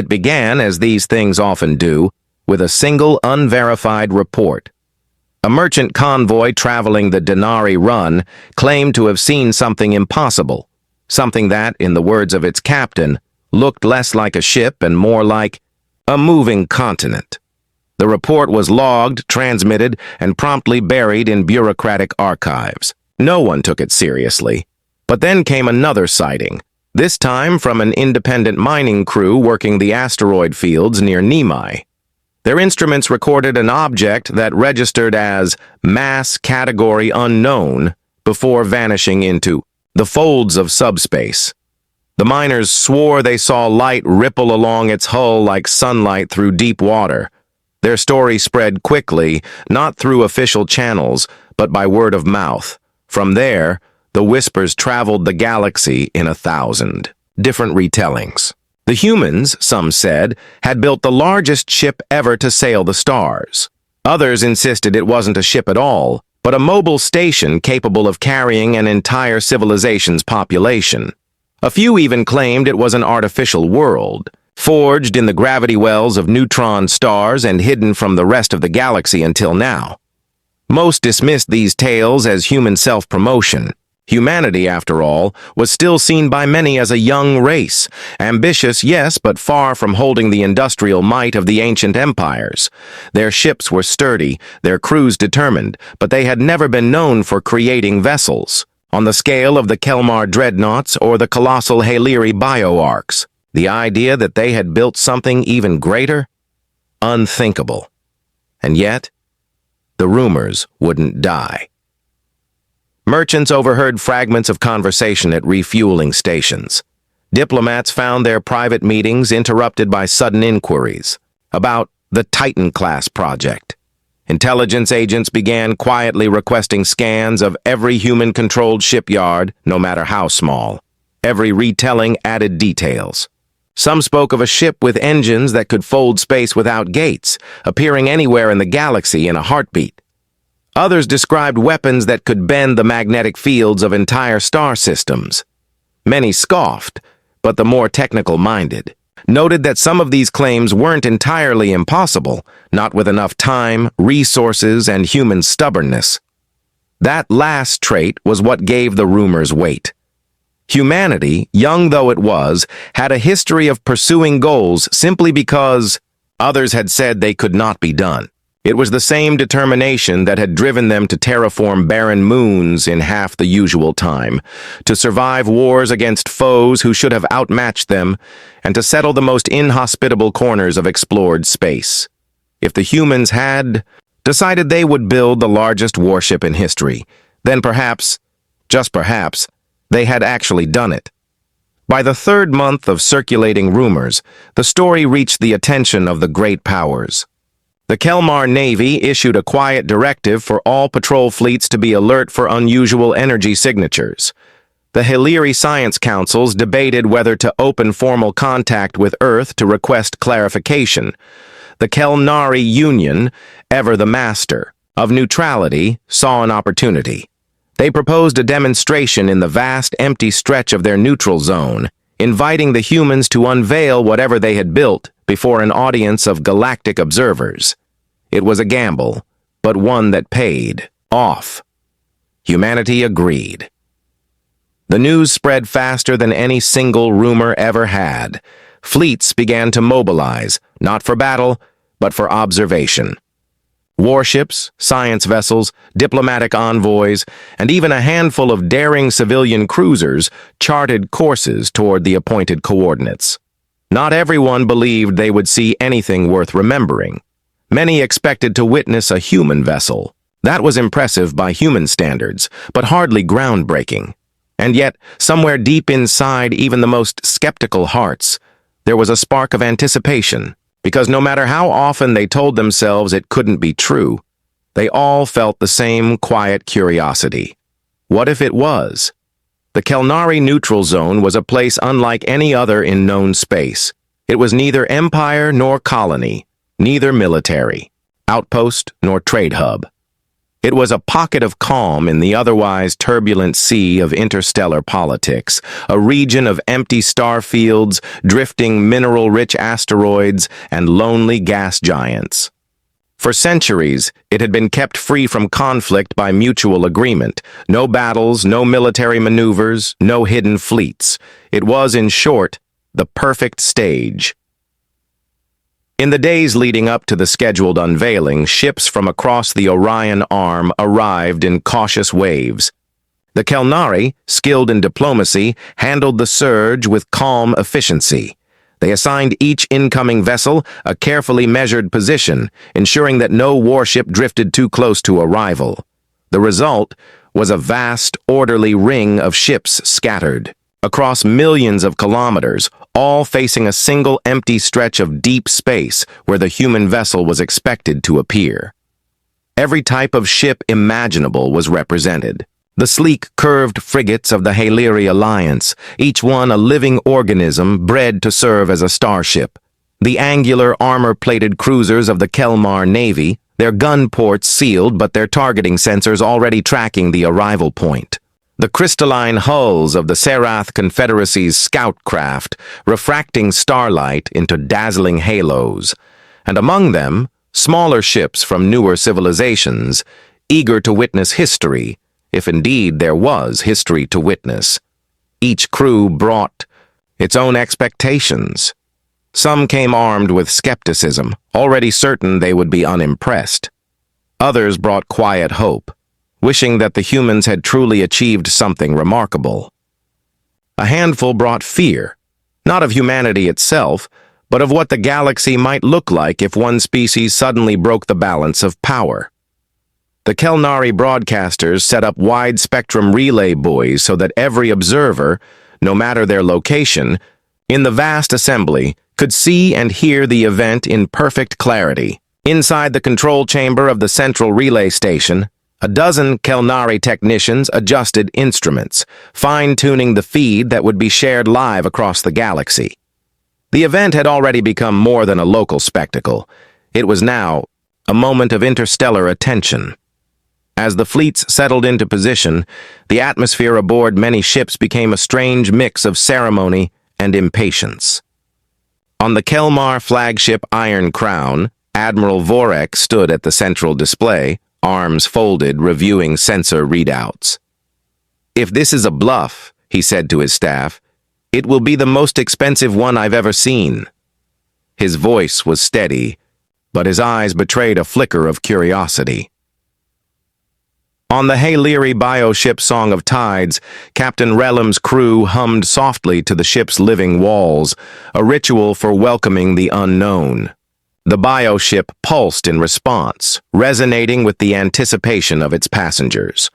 It began, as these things often do, with a single unverified report. A merchant convoy traveling the Denari Run claimed to have seen something impossible, something that, in the words of its captain, looked less like a ship and more like a moving continent. The report was logged, transmitted, and promptly buried in bureaucratic archives. No one took it seriously. But then came another sighting, this time from an independent mining crew working the asteroid fields near Nemai. Their instruments recorded an object that registered as mass category unknown before vanishing into the folds of subspace. The miners swore they saw light ripple along its hull like sunlight through deep water. Their story spread quickly, not through official channels, but by word of mouth. From there, the whispers traveled the galaxy in 1,000 different retellings. The humans, some said, had built the largest ship ever to sail the stars. Others insisted it wasn't a ship at all, but a mobile station capable of carrying an entire civilization's population. A few even claimed it was an artificial world, forged in the gravity wells of neutron stars and hidden from the rest of the galaxy until now. Most dismissed these tales as human self-promotion. Humanity, after all, was still seen by many as a young race, ambitious, yes, but far from holding the industrial might of the ancient empires. Their ships were sturdy, their crews determined, but they had never been known for creating vessels, on the scale of the Kelmar dreadnoughts or the colossal Haliri bio-Orcs. The idea that they had built something even greater? Unthinkable. And yet, the rumors wouldn't die. Merchants overheard fragments of conversation at refueling stations. Diplomats found their private meetings interrupted by sudden inquiries about the Titan-class project. Intelligence agents began quietly requesting scans of every human-controlled shipyard, no matter how small. Every retelling added details. Some spoke of a ship with engines that could fold space without gates, appearing anywhere in the galaxy in a heartbeat. Others described weapons that could bend the magnetic fields of entire star systems. Many scoffed, but the more technical-minded noted that some of these claims weren't entirely impossible, not with enough time, resources, and human stubbornness. That last trait was what gave the rumors weight. Humanity, young though it was, had a history of pursuing goals simply because others had said they could not be done. It was the same determination that had driven them to terraform barren moons in half the usual time, to survive wars against foes who should have outmatched them, and to settle the most inhospitable corners of explored space. If the humans had decided they would build the largest warship in history, then perhaps, just perhaps, they had actually done it. By the third month of circulating rumors, the story reached the attention of the great powers. The Kelmar Navy issued a quiet directive for all patrol fleets to be alert for unusual energy signatures. The Haliri Science Councils debated whether to open formal contact with Earth to request clarification. The Kelnari Union, ever the master of neutrality, saw an opportunity. They proposed a demonstration in the vast empty stretch of their neutral zone, inviting the humans to unveil whatever they had built before an audience of galactic observers. It was a gamble, but one that paid off. Humanity agreed. The news spread faster than any single rumor ever had. Fleets began to mobilize, not for battle, but for observation. Warships, science vessels, diplomatic envoys, and even a handful of daring civilian cruisers charted courses toward the appointed coordinates. Not everyone believed they would see anything worth remembering. Many expected to witness a human vessel. That was impressive by human standards, but hardly groundbreaking. And yet, somewhere deep inside even the most skeptical hearts, there was a spark of anticipation, because no matter how often they told themselves it couldn't be true, they all felt the same quiet curiosity. What if it was? The Kelnari Neutral Zone was a place unlike any other in known space. It was neither empire nor colony, neither military, outpost nor trade hub. It was a pocket of calm in the otherwise turbulent sea of interstellar politics, a region of empty star fields, drifting mineral-rich asteroids, and lonely gas giants. For centuries, it had been kept free from conflict by mutual agreement. No battles, no military maneuvers, no hidden fleets. It was, in short, the perfect stage. In the days leading up to the scheduled unveiling, ships from across the Orion Arm arrived in cautious waves. The Kelnari, skilled in diplomacy, handled the surge with calm efficiency. They assigned each incoming vessel a carefully measured position, ensuring that no warship drifted too close to a rival. The result was a vast, orderly ring of ships scattered across millions of kilometers, all facing a single empty stretch of deep space where the human vessel was expected to appear. Every type of ship imaginable was represented. The sleek, curved frigates of the Haliri Alliance, each one a living organism bred to serve as a starship. The angular, armor-plated cruisers of the Kelmar Navy, their gun ports sealed but their targeting sensors already tracking the arrival point. The crystalline hulls of the Serath Confederacy's scout craft, refracting starlight into dazzling halos, and among them, smaller ships from newer civilizations, eager to witness history, if indeed there was history to witness. Each crew brought its own expectations. Some came armed with skepticism, already certain they would be unimpressed. Others brought quiet hope, wishing that the humans had truly achieved something remarkable. A handful brought fear, not of humanity itself, but of what the galaxy might look like if one species suddenly broke the balance of power. The Kelnari broadcasters set up wide-spectrum relay buoys so that every observer, no matter their location, in the vast assembly, could see and hear the event in perfect clarity. Inside the control chamber of the central relay station, a dozen Kelnari technicians adjusted instruments, fine-tuning the feed that would be shared live across the galaxy. The event had already become more than a local spectacle. It was now a moment of interstellar attention. As the fleets settled into position, the atmosphere aboard many ships became a strange mix of ceremony and impatience. On the Kelmar flagship Iron Crown, Admiral Vorek stood at the central display, arms folded, reviewing sensor readouts. "If this is a bluff," he said to his staff, "it will be the most expensive one I've ever seen." His voice was steady, but his eyes betrayed a flicker of curiosity. On the Haliri bioship Song of Tides, Captain Relam's crew hummed softly to the ship's living walls, a ritual for welcoming the unknown. The bioship pulsed in response, resonating with the anticipation of its passengers.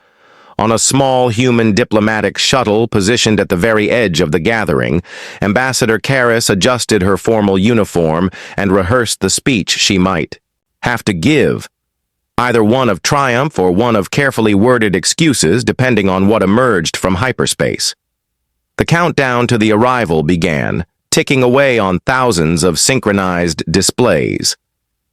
On a small human diplomatic shuttle positioned at the very edge of the gathering, Ambassador Karis adjusted her formal uniform and rehearsed the speech she might have to give, either one of triumph or one of carefully worded excuses depending on what emerged from hyperspace. The countdown to the arrival began, ticking away on thousands of synchronized displays.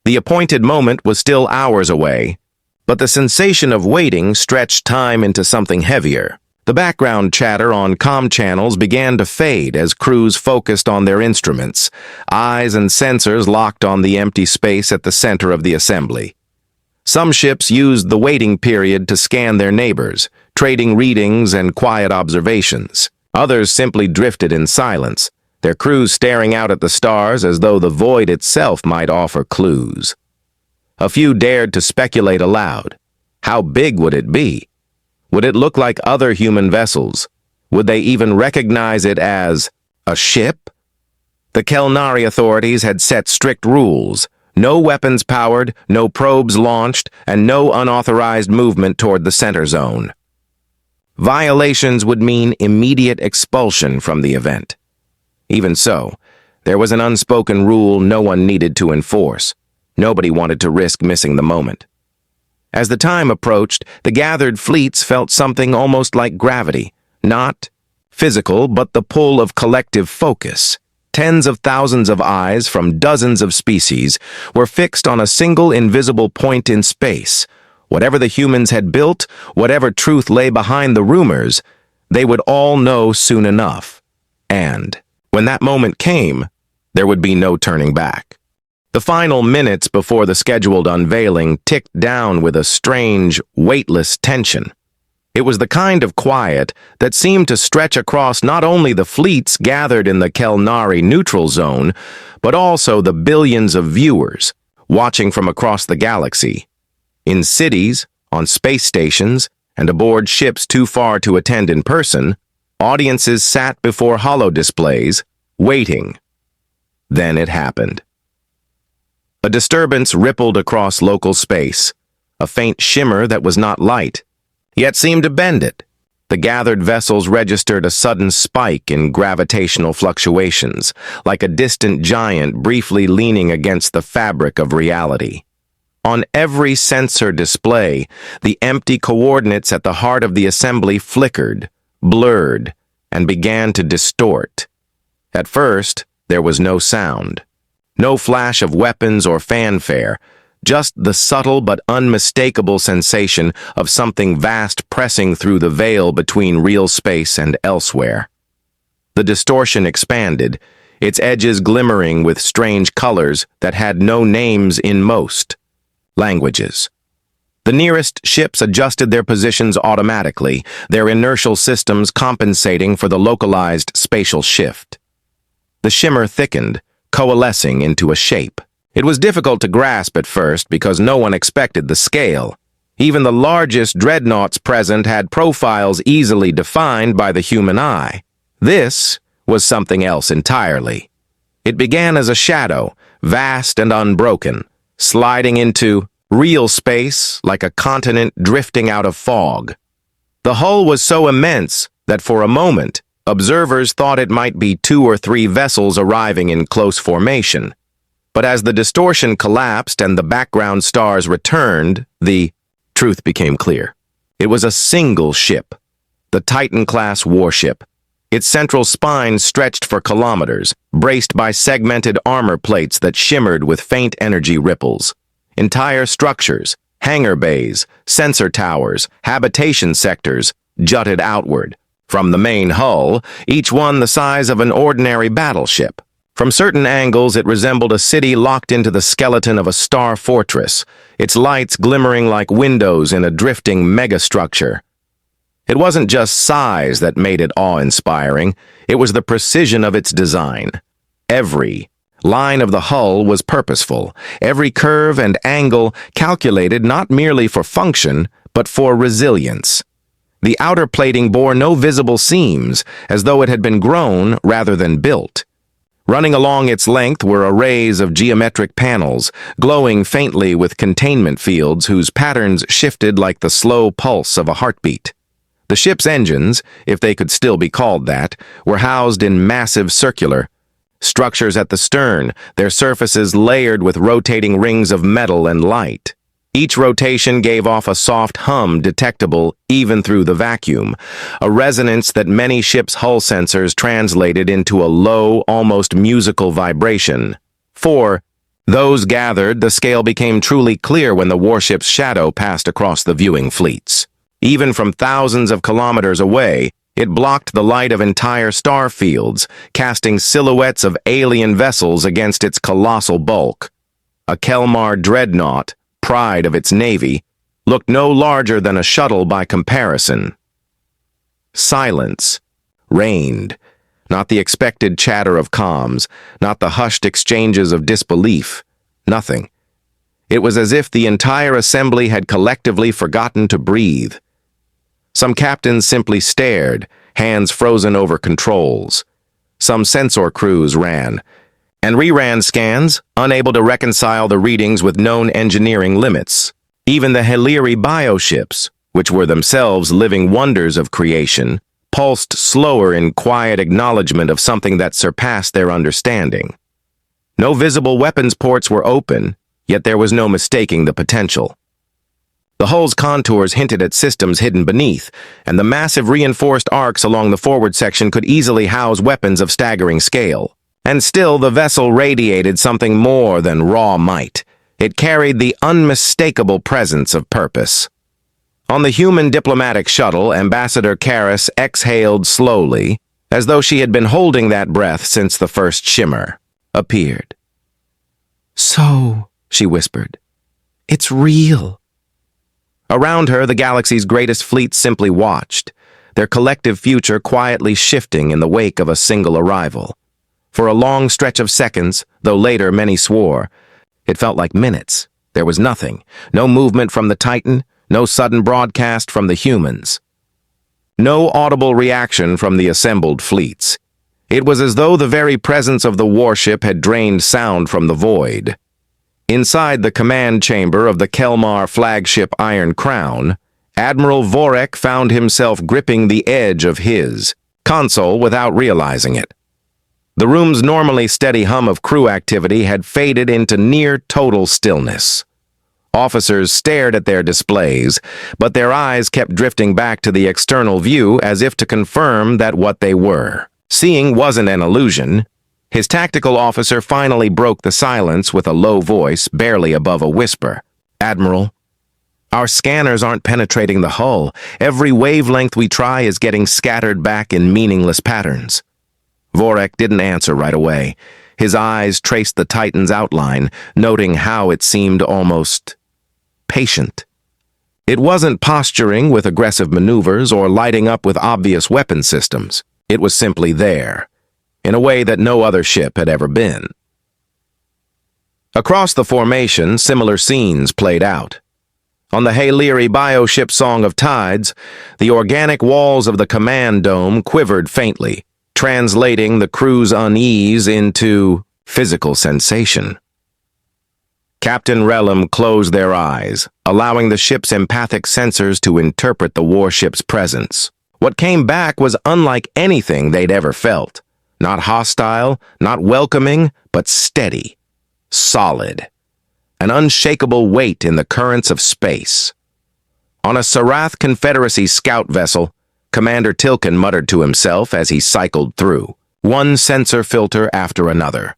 The appointed moment was still hours away, but the sensation of waiting stretched time into something heavier. The background chatter on comm channels began to fade as crews focused on their instruments, eyes and sensors locked on the empty space at the center of the assembly. Some ships used the waiting period to scan their neighbors, trading readings and quiet observations. Others simply drifted in silence, their crews staring out at the stars as though the void itself might offer clues. A few dared to speculate aloud. How big would it be? Would it look like other human vessels? Would they even recognize it as a ship? The Kelnari authorities had set strict rules. No weapons powered, no probes launched, and no unauthorized movement toward the center zone. Violations would mean immediate expulsion from the event. Even so, there was an unspoken rule no one needed to enforce. Nobody wanted to risk missing the moment. As the time approached, the gathered fleets felt something almost like gravity, not physical, but the pull of collective focus. Tens of thousands of eyes from dozens of species were fixed on a single invisible point in space, Whatever the humans had built, whatever truth lay behind the rumors, they would all know soon enough. And, when that moment came, there would be no turning back. The final minutes before the scheduled unveiling ticked down with a strange, weightless tension. It was the kind of quiet that seemed to stretch across not only the fleets gathered in the Kelnari neutral zone, but also the billions of viewers watching from across the galaxy. In cities, on space stations, and aboard ships too far to attend in person, audiences sat before holodisplays, waiting. Then it happened. A disturbance rippled across local space, a faint shimmer that was not light, yet seemed to bend it. The gathered vessels registered a sudden spike in gravitational fluctuations, like a distant giant briefly leaning against the fabric of reality. On every sensor display, the empty coordinates at the heart of the assembly flickered, blurred, and began to distort. At first, there was no sound, no flash of weapons or fanfare, just the subtle but unmistakable sensation of something vast pressing through the veil between real space and elsewhere. The distortion expanded, its edges glimmering with strange colors that had no names in most languages. The nearest ships adjusted their positions automatically, their inertial systems compensating for the localized spatial shift. The shimmer thickened, coalescing into a shape. It was difficult to grasp at first because no one expected the scale. Even the largest dreadnoughts present had profiles easily defined by the human eye. This was something else entirely. It began as a shadow, vast and unbroken, sliding into real space like a continent drifting out of fog. The hull was so immense that for a moment, observers thought it might be 2 or 3 vessels arriving in close formation. But as the distortion collapsed and the background stars returned, the truth became clear. It was a single ship, the Titan-class warship. Its central spine stretched for kilometers, braced by segmented armor plates that shimmered with faint energy ripples. Entire structures, hangar bays, sensor towers, habitation sectors jutted outward. From the main hull, each one the size of an ordinary battleship. From certain angles, it resembled a city locked into the skeleton of a star fortress, its lights glimmering like windows in a drifting megastructure. It wasn't just size that made it awe-inspiring, it was the precision of its design. Every line of the hull was purposeful, every curve and angle calculated not merely for function, but for resilience. The outer plating bore no visible seams, as though it had been grown rather than built. Running along its length were arrays of geometric panels, glowing faintly with containment fields whose patterns shifted like the slow pulse of a heartbeat. The ship's engines, if they could still be called that, were housed in massive circular structures at the stern, their surfaces layered with rotating rings of metal and light. Each rotation gave off a soft hum detectable even through the vacuum, a resonance that many ships' hull sensors translated into a low, almost musical vibration. For those gathered, the scale became truly clear when the warship's shadow passed across the viewing fleets. Even from thousands of kilometers away, it blocked the light of entire star fields, casting silhouettes of alien vessels against its colossal bulk. A Kelmar dreadnought, pride of its navy, looked no larger than a shuttle by comparison. Silence reigned, not the expected chatter of comms, not the hushed exchanges of disbelief, nothing. It was as if the entire assembly had collectively forgotten to breathe. Some captains simply stared, hands frozen over controls. Some sensor crews ran, and reran scans, unable to reconcile the readings with known engineering limits. Even the Hillyri bioships, which were themselves living wonders of creation, pulsed slower in quiet acknowledgement of something that surpassed their understanding. No visible weapons ports were open, yet there was no mistaking the potential. The hull's contours hinted at systems hidden beneath, and the massive reinforced arcs along the forward section could easily house weapons of staggering scale. And still the vessel radiated something more than raw might. It carried the unmistakable presence of purpose. On the human diplomatic shuttle, Ambassador Karras exhaled slowly, as though she had been holding that breath since the first shimmer appeared. "So," she whispered, "it's real." Around her, the galaxy's greatest fleet simply watched, their collective future quietly shifting in the wake of a single arrival. For a long stretch of seconds, though later many swore, it felt like minutes. There was nothing, no movement from the Titan, no sudden broadcast from the humans. No audible reaction from the assembled fleets. It was as though the very presence of the warship had drained sound from the void. Inside the command chamber of the Kelmar flagship Iron Crown, Admiral Vorek found himself gripping the edge of his console without realizing it. The room's normally steady hum of crew activity had faded into near-total stillness. Officers stared at their displays, but their eyes kept drifting back to the external view as if to confirm that what they were seeing wasn't an illusion. His tactical officer finally broke the silence with a low voice, barely above a whisper. "Admiral, our scanners aren't penetrating the hull. Every wavelength we try is getting scattered back in meaningless patterns." Vorek didn't answer right away. His eyes traced the Titan's outline, noting how it seemed almost patient. It wasn't posturing with aggressive maneuvers or lighting up with obvious weapon systems. It was simply there, in a way that no other ship had ever been. Across the formation, similar scenes played out. On the Haliri bioship Song of Tides, the organic walls of the command dome quivered faintly, translating the crew's unease into physical sensation. Captain Relum closed their eyes, allowing the ship's empathic sensors to interpret the warship's presence. What came back was unlike anything they'd ever felt. Not hostile, not welcoming, but steady, solid. An unshakable weight in the currents of space. On a Sarath Confederacy scout vessel, Commander Tilkin muttered to himself as he cycled through, one sensor filter after another.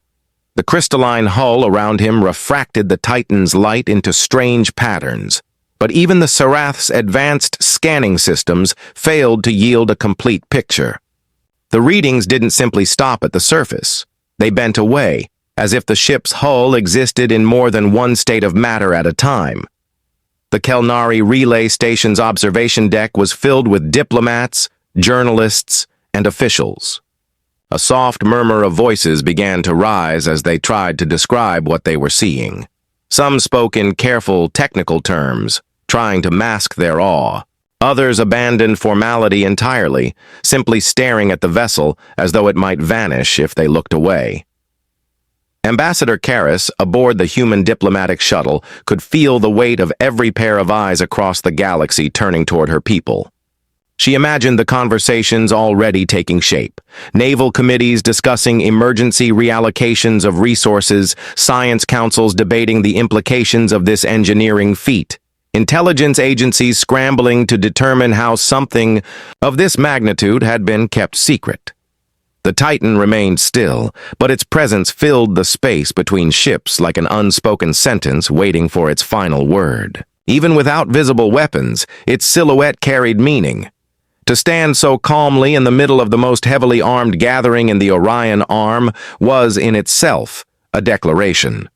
The crystalline hull around him refracted the Titan's light into strange patterns, but even the Sarath's advanced scanning systems failed to yield a complete picture. The readings didn't simply stop at the surface. They bent away, as if the ship's hull existed in more than one state of matter at a time. The Kelnari relay station's observation deck was filled with diplomats, journalists, and officials. A soft murmur of voices began to rise as they tried to describe what they were seeing. Some spoke in careful, technical terms, trying to mask their awe. Others abandoned formality entirely, simply staring at the vessel as though it might vanish if they looked away. Ambassador Karras, aboard the human diplomatic shuttle, could feel the weight of every pair of eyes across the galaxy turning toward her people. She imagined the conversations already taking shape. Naval committees discussing emergency reallocations of resources, science councils debating the implications of this engineering feat, intelligence agencies scrambling to determine how something of this magnitude had been kept secret. The Titan remained still, but its presence filled the space between ships like an unspoken sentence waiting for its final word. Even without visible weapons, its silhouette carried meaning. To stand so calmly in the middle of the most heavily armed gathering in the Orion Arm was in itself a declaration.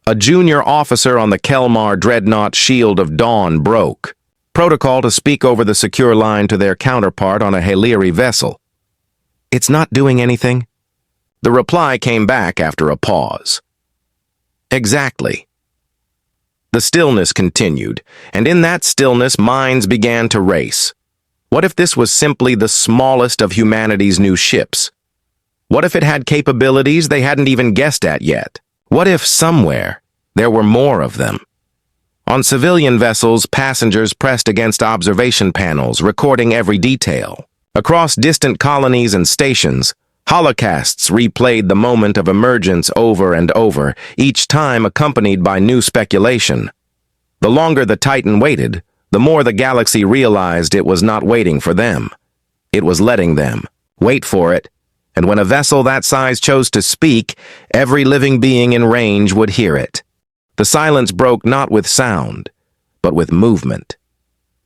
A junior officer on the Kelmar dreadnought Shield of Dawn broke protocol to speak over the secure line to their counterpart on a Haliri vessel. "It's not doing anything?" The reply came back after a pause. "Exactly." The stillness continued, and in that stillness minds began to race. What if this was simply the smallest of humanity's new ships? What if it had capabilities they hadn't even guessed at yet? What if somewhere there were more of them? On civilian vessels, passengers pressed against observation panels, recording every detail. Across distant colonies and stations, holocasts replayed the moment of emergence over and over, each time accompanied by new speculation. The longer the Titan waited, the more the galaxy realized it was not waiting for them. It was letting them wait for it, and when a vessel that size chose to speak, every living being in range would hear it. The silence broke not with sound, but with movement.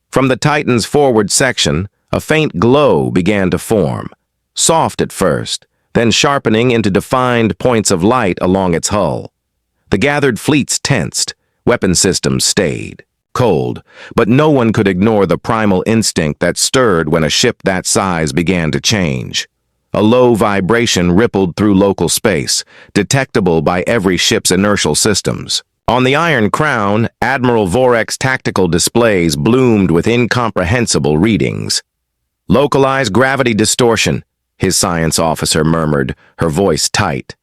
From the Titan's forward section, a faint glow began to form, soft at first, then sharpening into defined points of light along its hull. The gathered fleets tensed, weapon systems stayed, cold, but no one could ignore the primal instinct that stirred when a ship that size began to change. A low vibration rippled through local space, detectable by every ship's inertial systems. On the Iron Crown, Admiral Vorek's tactical displays bloomed with incomprehensible readings. "Localized gravity distortion," his science officer murmured, her voice tight.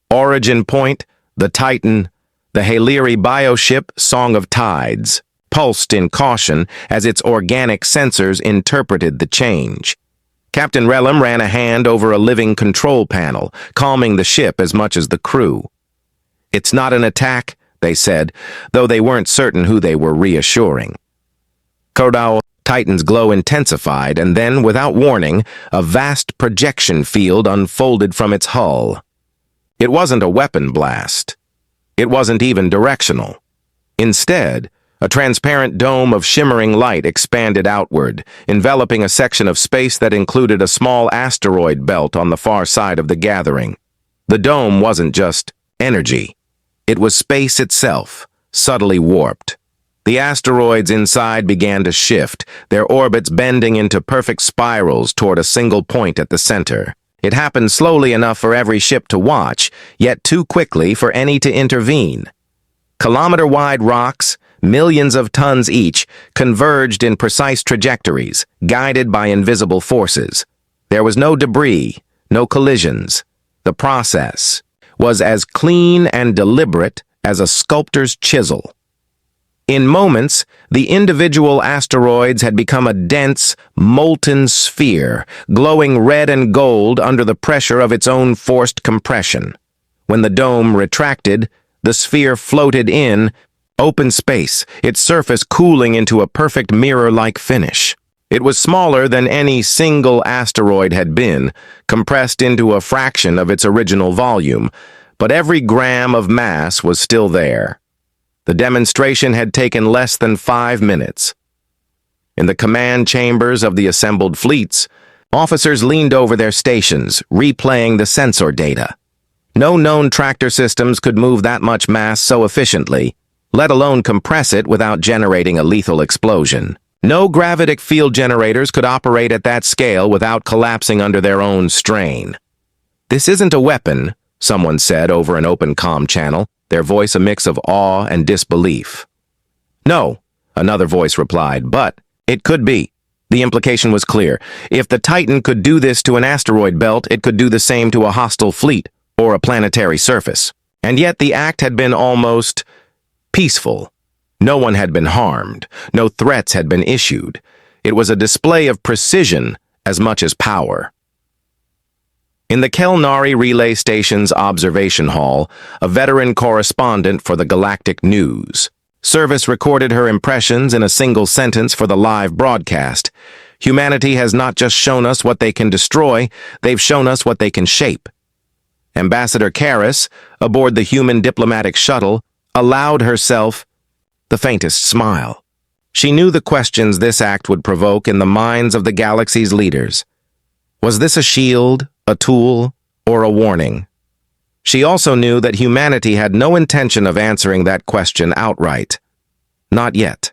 "Origin point, the Titan, the Haliri bioship Song of Tides," pulsed in caution as its organic sensors interpreted the change. Captain Relum ran a hand over a living control panel, calming the ship as much as the crew. "It's not an attack," they said, though they weren't certain who they were reassuring. Kodao, Titan's glow intensified, and then, without warning, a vast projection field unfolded from its hull. It wasn't a weapon blast. It wasn't even directional. Instead, a transparent dome of shimmering light expanded outward, enveloping a section of space that included a small asteroid belt on the far side of the gathering. The dome wasn't just energy. It was space itself, subtly warped. The asteroids inside began to shift, their orbits bending into perfect spirals toward a single point at the center. It happened slowly enough for every ship to watch, yet too quickly for any to intervene. Kilometer-wide rocks, millions of tons each, converged in precise trajectories, guided by invisible forces. There was no debris, no collisions. The process was as clean and deliberate as a sculptor's chisel. In moments, the individual asteroids had become a dense, molten sphere, glowing red and gold under the pressure of its own forced compression. When the dome retracted, the sphere floated in open space, its surface cooling into a perfect mirror-like finish. It was smaller than any single asteroid had been, compressed into a fraction of its original volume, but every gram of mass was still there. The demonstration had taken less than 5 minutes. In the command chambers of the assembled fleets, officers leaned over their stations, replaying the sensor data. No known tractor systems could move that much mass so efficiently, let alone compress it without generating a lethal explosion. No gravitic field generators could operate at that scale without collapsing under their own strain. "This isn't a weapon," someone said over an open comm channel, their voice a mix of awe and disbelief. "No," another voice replied, "but it could be." The implication was clear. If the Titan could do this to an asteroid belt, it could do the same to a hostile fleet or a planetary surface. And yet the act had been almost peaceful. No one had been harmed. No threats had been issued. It was a display of precision as much as power. In the Kelnari Relay Station's observation hall, a veteran correspondent for the Galactic News. Service recorded her impressions in a single sentence for the live broadcast. "Humanity has not just shown us what they can destroy, they've shown us what they can shape." Ambassador Karras, aboard the human diplomatic shuttle, allowed herself the faintest smile. She knew the questions this act would provoke in the minds of the galaxy's leaders. Was this a shield, a tool, or a warning? She also knew that humanity had no intention of answering that question outright. Not yet.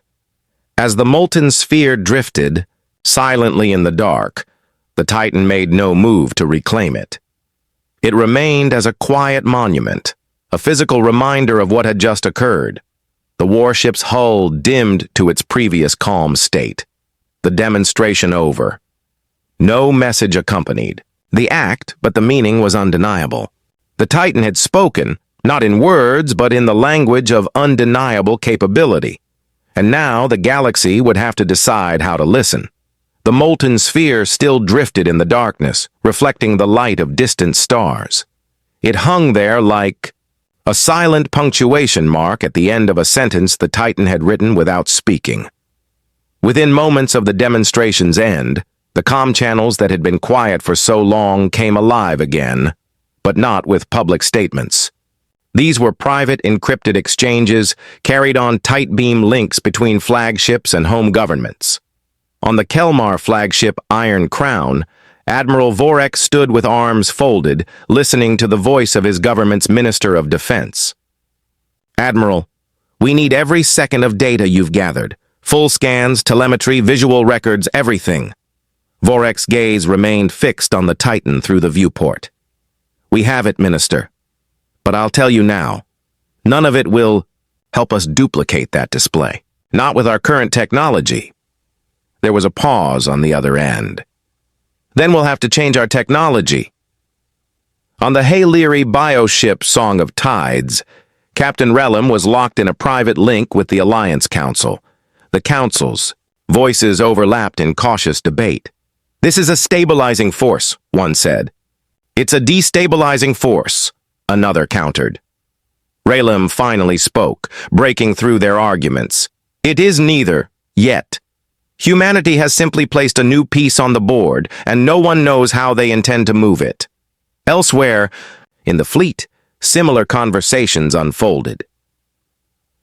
As the molten sphere drifted, silently in the dark, the Titan made no move to reclaim it. It remained as a quiet monument, a physical reminder of what had just occurred. The warship's hull dimmed to its previous calm state. The demonstration over. No message accompanied. The act, but the meaning was undeniable. The Titan had spoken, not in words, but in the language of undeniable capability. And now the galaxy would have to decide how to listen. The molten sphere still drifted in the darkness, reflecting the light of distant stars. It hung there like a silent punctuation mark at the end of a sentence the Titan had written without speaking. Within moments of the demonstration's end, the comm channels that had been quiet for so long came alive again, but not with public statements. These were private encrypted exchanges carried on tight beam links between flagships and home governments. On the Kelmar flagship Iron Crown, Admiral Vorek stood with arms folded, listening to the voice of his government's Minister of Defense. "Admiral, we need every second of data you've gathered. Full scans, telemetry, visual records, everything." Vorek's gaze remained fixed on the Titan through the viewport. "We have it, Minister. But I'll tell you now, none of it will help us duplicate that display. Not with our current technology." There was a pause on the other end. "Then we'll have to change our technology." On the Hayleary bioship Song of Tides, Captain Relum was locked in a private link with the Alliance Council. The Council's voices overlapped in cautious debate. "This is a stabilizing force," one said. "It's a destabilizing force," another countered. Relum finally spoke, breaking through their arguments. "It is neither, yet. Humanity has simply placed a new piece on the board, and no one knows how they intend to move it." Elsewhere, in the fleet, similar conversations unfolded.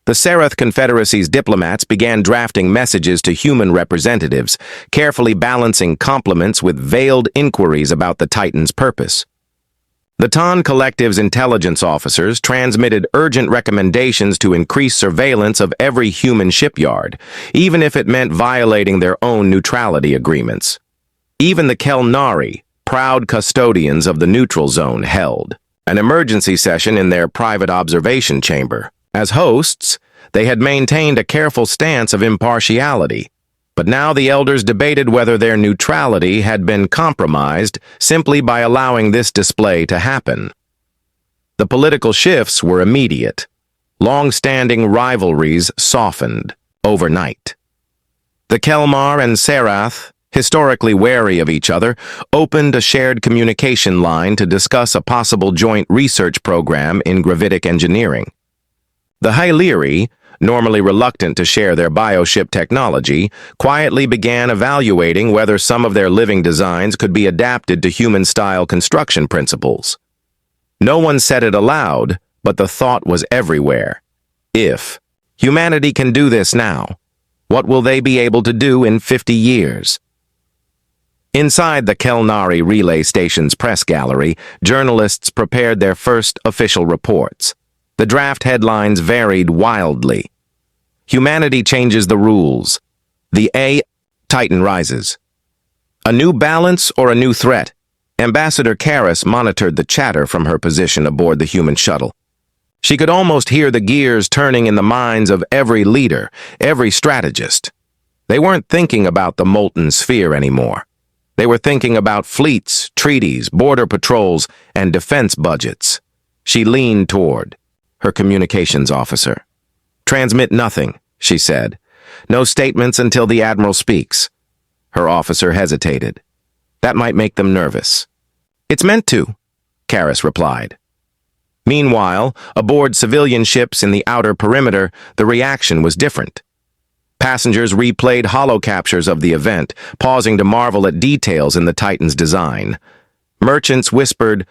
The Serath Confederacy's diplomats began drafting messages to human representatives, carefully balancing compliments with veiled inquiries about the Titan's purpose. The Tan Collective's intelligence officers transmitted urgent recommendations to increase surveillance of every human shipyard, even if it meant violating their own neutrality agreements. Even the Kelnari, proud custodians of the neutral zone, held an emergency session in their private observation chamber. As hosts, they had maintained a careful stance of impartiality, but now the elders debated whether their neutrality had been compromised simply by allowing this display to happen. The political shifts were immediate. Long-standing rivalries softened overnight. The Kelmar and Serath, historically wary of each other, opened a shared communication line to discuss a possible joint research program in gravitic engineering. The Hayleary, normally reluctant to share their bioship technology, quietly began evaluating whether some of their living designs could be adapted to human-style construction principles. No one said it aloud, but the thought was everywhere. If humanity can do this now, what will they be able to do in 50 years? Inside the Kelnari relay station's press gallery, journalists prepared their first official reports. The draft headlines varied wildly. "Humanity changes the rules. The Titan rises. A new balance or a new threat?" Ambassador Karras monitored the chatter from her position aboard the human shuttle. She could almost hear the gears turning in the minds of every leader, every strategist. They weren't thinking about the molten sphere anymore. They were thinking about fleets, treaties, border patrols, and defense budgets. She leaned toward her communications officer. "Transmit nothing," she said. "No statements until the Admiral speaks." Her officer hesitated. "That might make them nervous." "It's meant to," Karras replied. Meanwhile, aboard civilian ships in the outer perimeter, the reaction was different. Passengers replayed holocaptures of the event, pausing to marvel at details in the Titan's design. Merchants whispered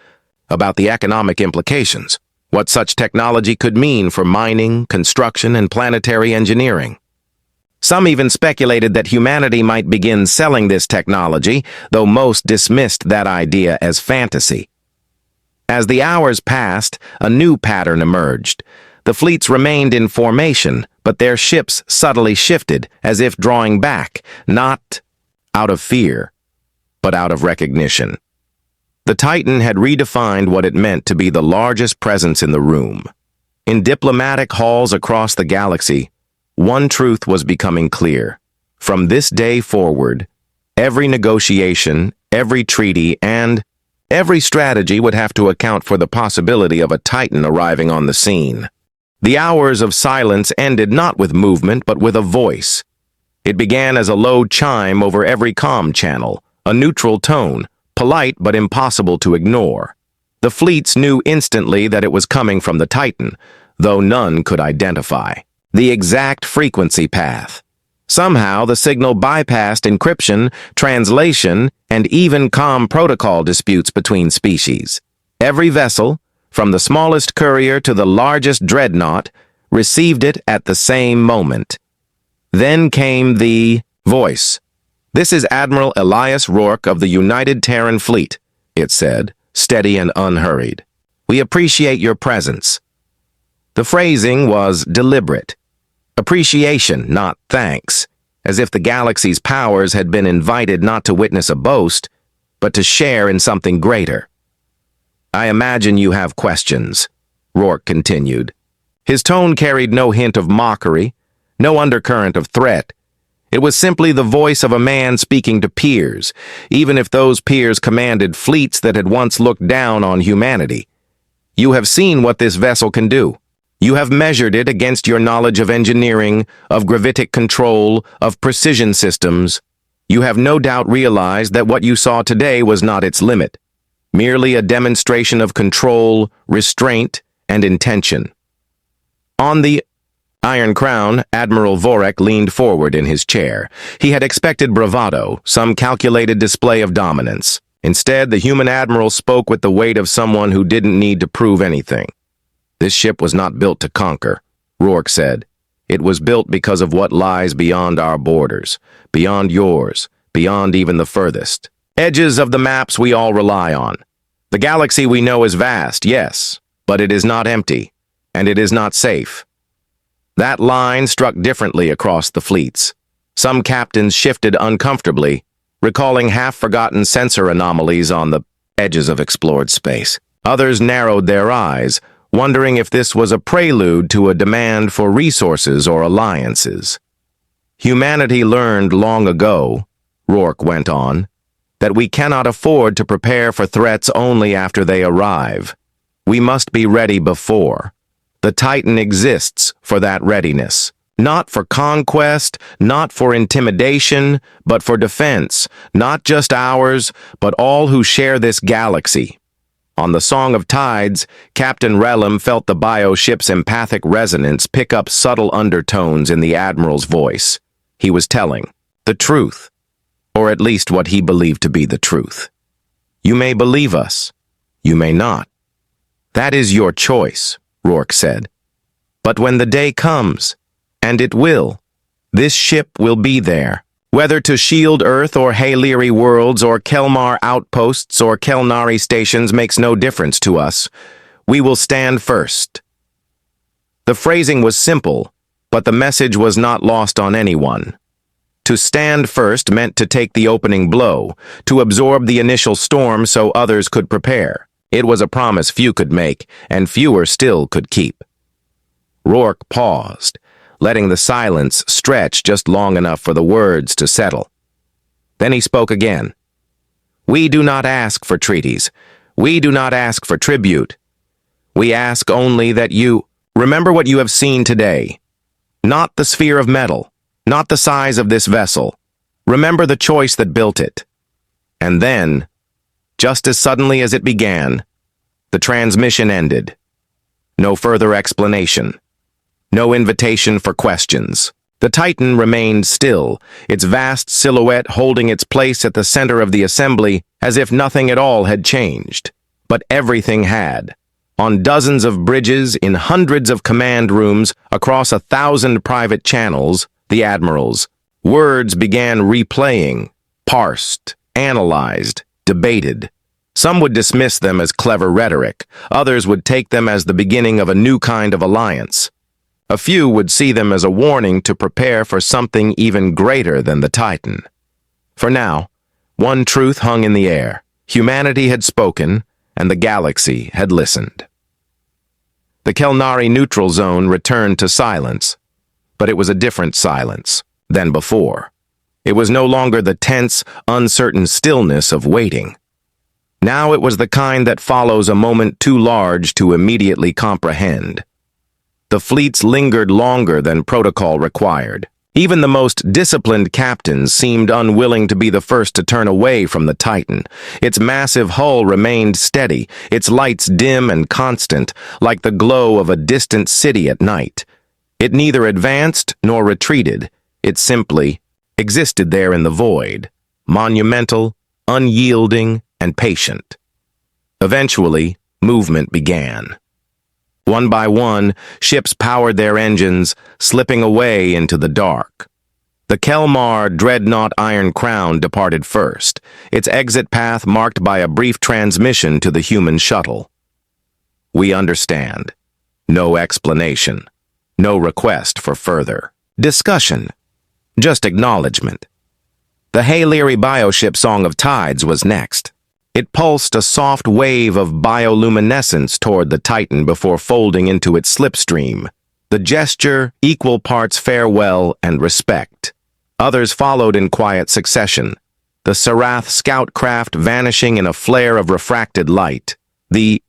about the economic implications, what such technology could mean for mining, construction, and planetary engineering. Some even speculated that humanity might begin selling this technology, though most dismissed that idea as fantasy. As the hours passed, a new pattern emerged. The fleets remained in formation, but their ships subtly shifted, as if drawing back, not out of fear, but out of recognition. The Titan had redefined what it meant to be the largest presence in the room. In diplomatic halls across the galaxy, one truth was becoming clear. From this day forward, every negotiation, every treaty, and every strategy would have to account for the possibility of a Titan arriving on the scene. The hours of silence ended not with movement, but with a voice. It began as a low chime over every comm channel, a neutral tone, polite but impossible to ignore. The fleets knew instantly that it was coming from the Titan, though none could identify the exact frequency path. Somehow, the signal bypassed encryption, translation, and even comm protocol disputes between species. Every vessel, from the smallest courier to the largest dreadnought, received it at the same moment. Then came the voice. "This is Admiral Elias Rourke of the United Terran Fleet," it said, steady and unhurried. "We appreciate your presence." The phrasing was deliberate. Appreciation, not thanks, as if the galaxy's powers had been invited not to witness a boast, but to share in something greater. "I imagine you have questions," Rourke continued. His tone carried no hint of mockery, no undercurrent of threat. It was simply the voice of a man speaking to peers, even if those peers commanded fleets that had once looked down on humanity. "You have seen what this vessel can do. You have measured it against your knowledge of engineering, of gravitic control, of precision systems. You have no doubt realized that what you saw today was not its limit, merely a demonstration of control, restraint, and intention." On the Iron Crown, Admiral Vorek leaned forward in his chair. He had expected bravado, some calculated display of dominance. Instead, the human admiral spoke with the weight of someone who didn't need to prove anything. "This ship was not built to conquer," Rourke said. "It was built because of what lies beyond our borders, beyond yours, beyond even the furthest edges of the maps we all rely on. The galaxy we know is vast, yes, but it is not empty, and it is not safe." That line struck differently across the fleets. Some captains shifted uncomfortably, recalling half-forgotten sensor anomalies on the edges of explored space. Others narrowed their eyes, wondering if this was a prelude to a demand for resources or alliances. "Humanity learned long ago," Rourke went on, "that we cannot afford to prepare for threats only after they arrive. We must be ready before. The Titan exists for that readiness. Not for conquest, not for intimidation, but for defense, not just ours, but all who share this galaxy." On the Song of Tides, Captain Relum felt the bioship's empathic resonance pick up subtle undertones in the Admiral's voice. He was telling the truth, or at least what he believed to be the truth. "You may believe us. You may not. That is your choice," Rourke said. "But when the day comes, and it will, this ship will be there. Whether to shield Earth or Haliri worlds or Kelmar outposts or Kelnari stations makes no difference to us. We will stand first." The phrasing was simple, but the message was not lost on anyone. To stand first meant to take the opening blow, to absorb the initial storm so others could prepare. It was a promise few could make, and fewer still could keep. Rourke paused, letting the silence stretch just long enough for the words to settle. Then he spoke again. "We do not ask for treaties. We do not ask for tribute. We ask only that you remember what you have seen today. Not the sphere of metal, not the size of this vessel. Remember the choice that built it." And then, just as suddenly as it began, the transmission ended. No further explanation. No invitation for questions. The Titan remained still, its vast silhouette holding its place at the center of the assembly as if nothing at all had changed. But everything had. On dozens of bridges, in hundreds of command rooms, across 1,000 private channels, the admirals' words began replaying, parsed, analyzed, debated. Some would dismiss them as clever rhetoric. Others would take them as the beginning of a new kind of alliance. A few would see them as a warning to prepare for something even greater than the Titan. For now, one truth hung in the air. Humanity had spoken, and the galaxy had listened. The Kelnari neutral zone returned to silence, but it was a different silence than before. It was no longer the tense, uncertain stillness of waiting. Now it was the kind that follows a moment too large to immediately comprehend. The fleets lingered longer than protocol required. Even the most disciplined captains seemed unwilling to be the first to turn away from the Titan. Its massive hull remained steady, its lights dim and constant, like the glow of a distant city at night. It neither advanced nor retreated. It simply existed there in the void, monumental, unyielding, and patient. Eventually, movement began. One by one, ships powered their engines, slipping away into the dark. The Kelmar Dreadnought Iron Crown departed first, its exit path marked by a brief transmission to the human shuttle. We understand. No explanation. No request for further discussion. Just acknowledgement. The Hey Leary bioship Song of Tides was next. It pulsed a soft wave of bioluminescence toward the Titan before folding into its slipstream. The gesture, equal parts farewell and respect. Others followed in quiet succession, the Sarath scout craft vanishing in a flare of refracted light, the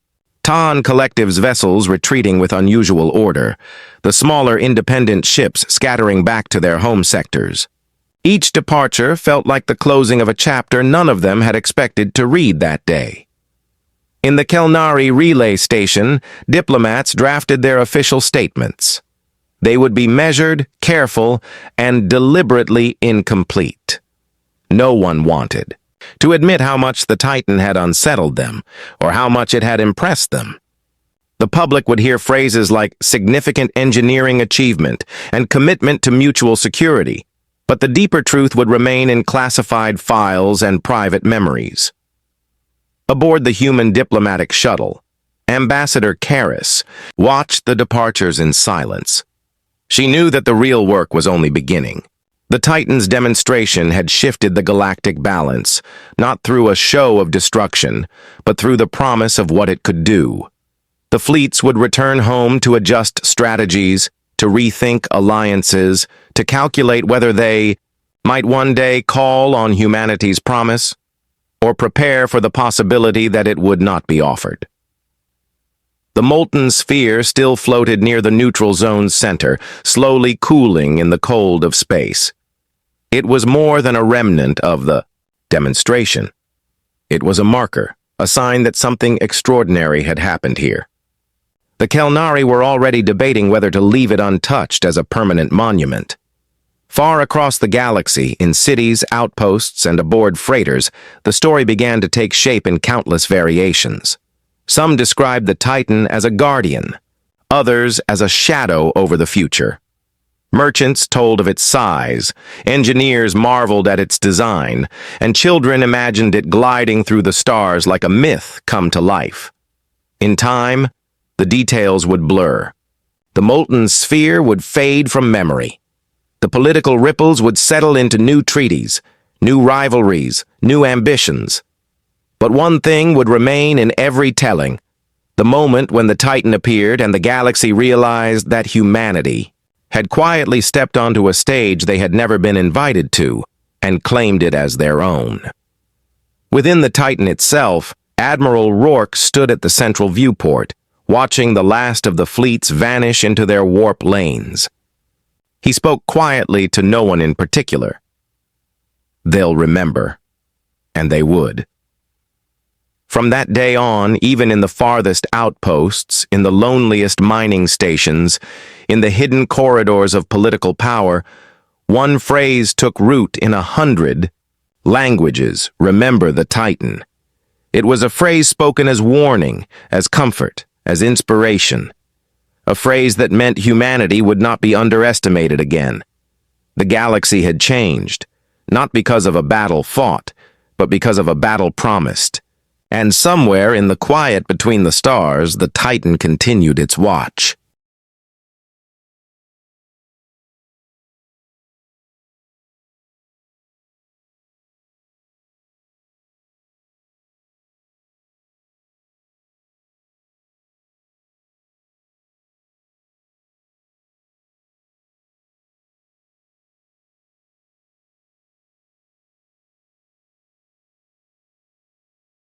Tan Collective's vessels retreating with unusual order, the smaller independent ships scattering back to their home sectors. Each departure felt like the closing of a chapter none of them had expected to read that day. In the Kelnari relay station, diplomats drafted their official statements. They would be measured, careful, and deliberately incomplete. No one wanted to admit how much the Titan had unsettled them, or how much it had impressed them. The public would hear phrases like significant engineering achievement and commitment to mutual security, but the deeper truth would remain in classified files and private memories. Aboard the human diplomatic shuttle, Ambassador Karras watched the departures in silence. She knew that the real work was only beginning. The Titan's demonstration had shifted the galactic balance, not through a show of destruction, but through the promise of what it could do. The fleets would return home to adjust strategies, to rethink alliances, to calculate whether they might one day call on humanity's promise, or prepare for the possibility that it would not be offered. The molten sphere still floated near the neutral zone's center, slowly cooling in the cold of space. It was more than a remnant of the demonstration. It was a marker, a sign that something extraordinary had happened here. The Kelnari were already debating whether to leave it untouched as a permanent monument. Far across the galaxy, in cities, outposts, and aboard freighters, the story began to take shape in countless variations. Some described the Titan as a guardian, others as a shadow over the future. Merchants told of its size, engineers marveled at its design, and children imagined it gliding through the stars like a myth come to life. In time, the details would blur. The molten sphere would fade from memory. The political ripples would settle into new treaties, new rivalries, new ambitions. But one thing would remain in every telling, the moment when the Titan appeared and the galaxy realized that humanity had quietly stepped onto a stage they had never been invited to and claimed it as their own. Within the Titan itself, Admiral Rourke stood at the central viewport, watching the last of the fleets vanish into their warp lanes. He spoke quietly to no one in particular. They'll remember, and they would. From that day on, even in the farthest outposts, in the loneliest mining stations, in the hidden corridors of political power, one phrase took root in 100 languages: remember the Titan. It was a phrase spoken as warning, as comfort, as inspiration. A phrase that meant humanity would not be underestimated again. The galaxy had changed, not because of a battle fought, but because of a battle promised. And somewhere in the quiet between the stars, the Titan continued its watch.